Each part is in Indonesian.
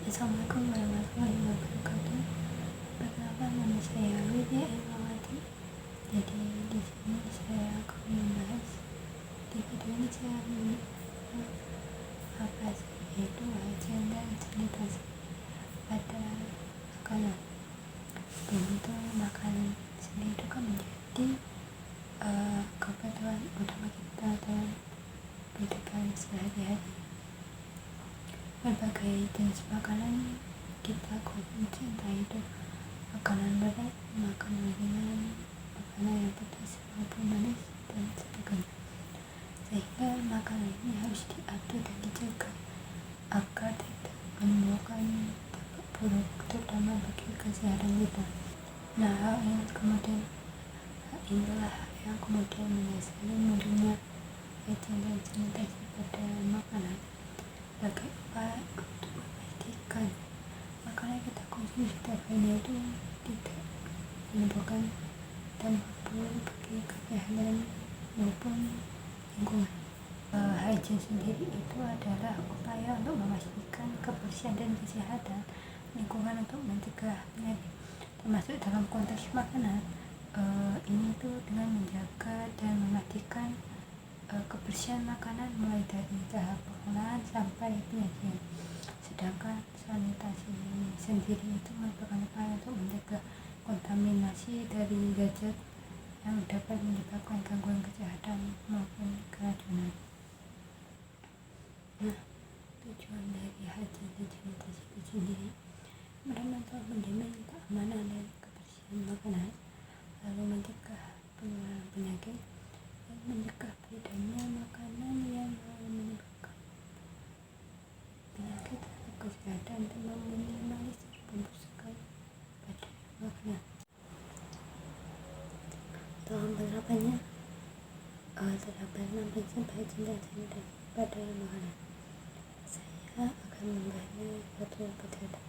Assalamualaikum warahmatullahi wabarakatuh. Perkenalkan, nama saya Widya Irmawati. Jadi di sini saya akan membahas, di video ini saya apa sih yaitu hajian dan sanitasi pada makanan. Untuk makanan sendiri itu kan menjadi kebutuhan utama kita dalam kehidupan sehari-hari. Berbagai jenis makanan kita konsumsi, entah itu makanan berat, makanan ringan, makanan yang pedas maupun manis dan sebagainya. Sehingga makanan ini harus diatur dan dijaga agar tidak menimbulkan dampak buruk, terutama bagi kesehatan kita. Nah, hal inilah yang kemudian mendasari munculnya hajian dan sanitasi pada makanan. Sebagai upaya untuk memastikan makanan yang kita konsumsi setiap harinya itu tidak menimbulkan dampak buruk bagi kesehatan maupun lingkungan. Hygiene sendiri itu adalah upaya untuk memastikan kebersihan dan kesehatan lingkungan untuk mencegah penyakit, termasuk dalam konteks makanan. Ini tuh dengan menjaga dan memastikan kebersihan makanan mulai dari tahap pengolahan sampai penyajian. Sedangkan sanitasi sendiri itu merupakan upaya untuk mencegah kontaminasi dari zat yang dapat menyebabkan gangguan kesehatan maupun keracunan. Nah, tujuan dari hajian dan sanitasi itu sendiri untuk menjamin keamanan dan kebersihan makanan, lalu mencegah penularan penyakit, dan mencegah beredarnya makanan yang menyebabkan penyakit atau kesehatan, dan meminimalisir pembusukan pada makanan. Dalam penerapannya, terdapat 6 prinsip hajian dan sanitasi pada makanan. Saya akan membahasnya satu persatu.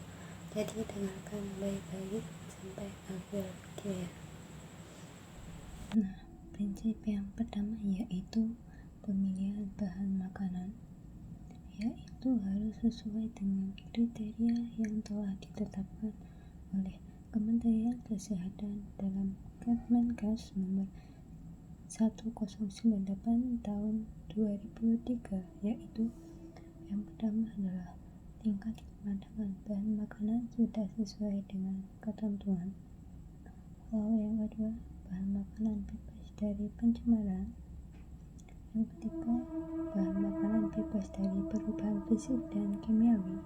Jadi dengarkan baik-baik sampai akhir video. Nah, prinsip yang pertama yaitu pemilihan bahan makanan, yaitu harus sesuai dengan kriteria yang telah ditetapkan oleh Kementerian Kesehatan dalam Kemenkes nomor 1098 tahun 2003, yaitu yang pertama adalah tingkat kematangan bahan makanan sudah sesuai dengan ketentuan. Lalu yang kedua, bahan makanan bebas dari pencemaran. Yang ketiga, bahan makanan bebas dari perubahan fisik dan kimiawi.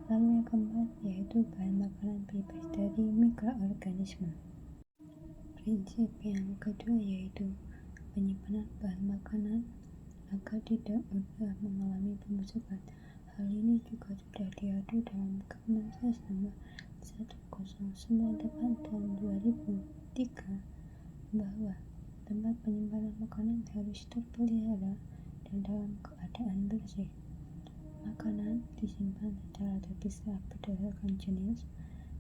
Lalu yang keempat, yaitu bahan makanan bebas dari mikroorganisme. Prinsip yang kedua yaitu penyimpanan bahan makanan agar tidak mudah mengalami pembusukan. Hal ini juga sudah diatur dalam Kemenkes nomor 1098 tahun 2003 bahwa tempat penyimpanan makanan harus terpelihara dan dalam keadaan bersih. Makanan disimpan secara terpisah berdasarkan jenis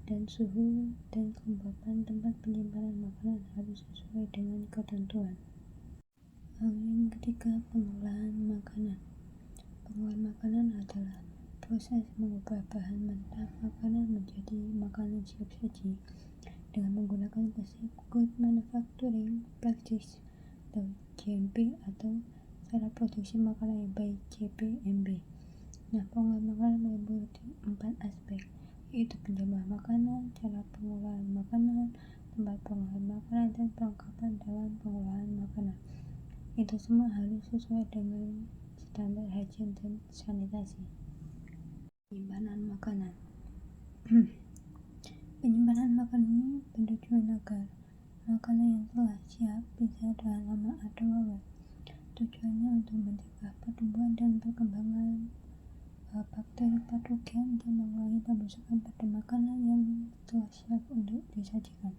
dan suhu, dan kelembapan tempat penyimpanan makanan harus sesuai dengan ketentuan. Lalu yang ketiga, pengolahan makanan. Pengolahan makanan adalah proses mengubah bahan mentah makanan menjadi makanan siap saji dengan menggunakan konsep Good Manufacturing Practice atau GMP atau cara produksi makanan yang baik CPMB. Nah, pengolahan makanan meliputi 4 aspek, yaitu penjamahan makanan, cara pengolahan makanan, tempat pengolahan makanan, dan perlengkapan dalam pengolahan makanan. Itu semua harus sesuai dengan standar hajian dan sanitasi. Penyimpanan makanan. Penyimpanan makanan ini bertujuan agar makanan yang telah siap bisa tahan lama atau awet. Tujuannya untuk mencegah pertumbuhan dan perkembangan bakteri patogen dan mengurangi pembusukan pada makanan yang telah siap untuk disajikan.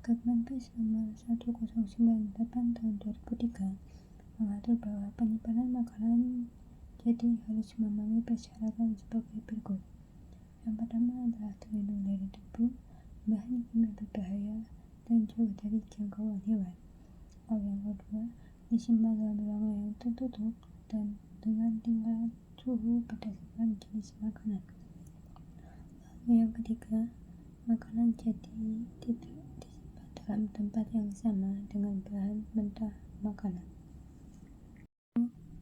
Kemenkes nomor 1098 tahun 2003 mengatur bahwa penyimpanan makanan jadi harus memenuhi persyaratan sebagai berikut. Yang pertama adalah terlindung dari debu, bahan kimia berbahaya, dan jauh dari jangkauan hewan. Lalu yang kedua, disimpan dalam ruangan yang tertutup dan dengan tingkat suhu berdasarkan jenis makanan. Yang ketiga, makanan jadi tidak disimpan dalam tempat yang sama dengan bahan mentah makanan.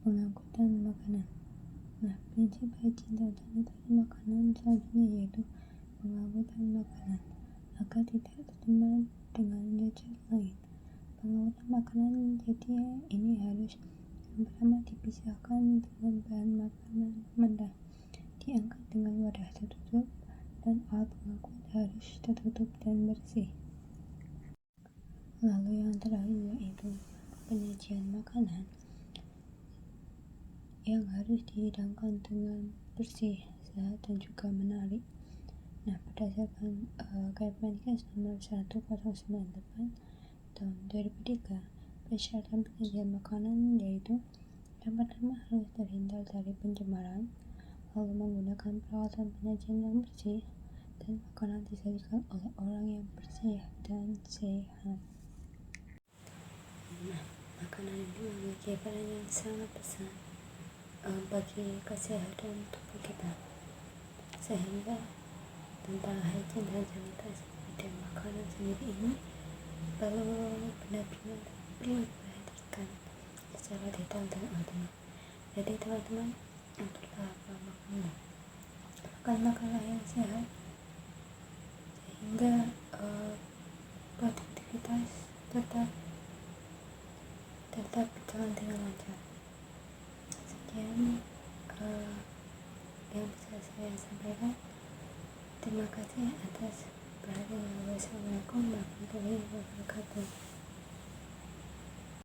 Pengangkutan makanan. Nah, prinsip hygiene dan sanitasi makanan selanjutnya yaitu pengangkutan makanan agar tidak tercemar dengan zat lain. Pengangkutan makanan jadi ini harus yang pertama dipisahkan dengan bahan makanan mentah, diangkat dengan wadah tertutup, dan alat pengangkut harus tertutup dan bersih. Lalu yang terakhir yaitu penyajian makanan yang harus dihidangkan dengan bersih, sehat, dan juga menarik. Nah, berdasarkan Kemenkes nomor 1098 tahun 2003, persyaratan penyajian makanan yaitu yang pertama harus terhindar dari pencemaran, lalu menggunakan peralatan penyajian yang bersih, dan makanan disajikan oleh orang yang bersih dan sehat. Nah, makanan ini memiliki peran yang sangat besar bagi kesehatan tubuh kita, sehingga tentang hygiene dan sanitasi pada makanan sendiri ini perlu benar-benar diperhatikan secara detail dan optimal. Jadi teman-teman, itulah makan makanan yang sehat sehingga produktivitas tetap berjalan dengan lancar. Sekian yang bisa saya sampaikan. Terima kasih atas perhatiannya. Wassalamualaikum warahmatullahi wabarakatuh.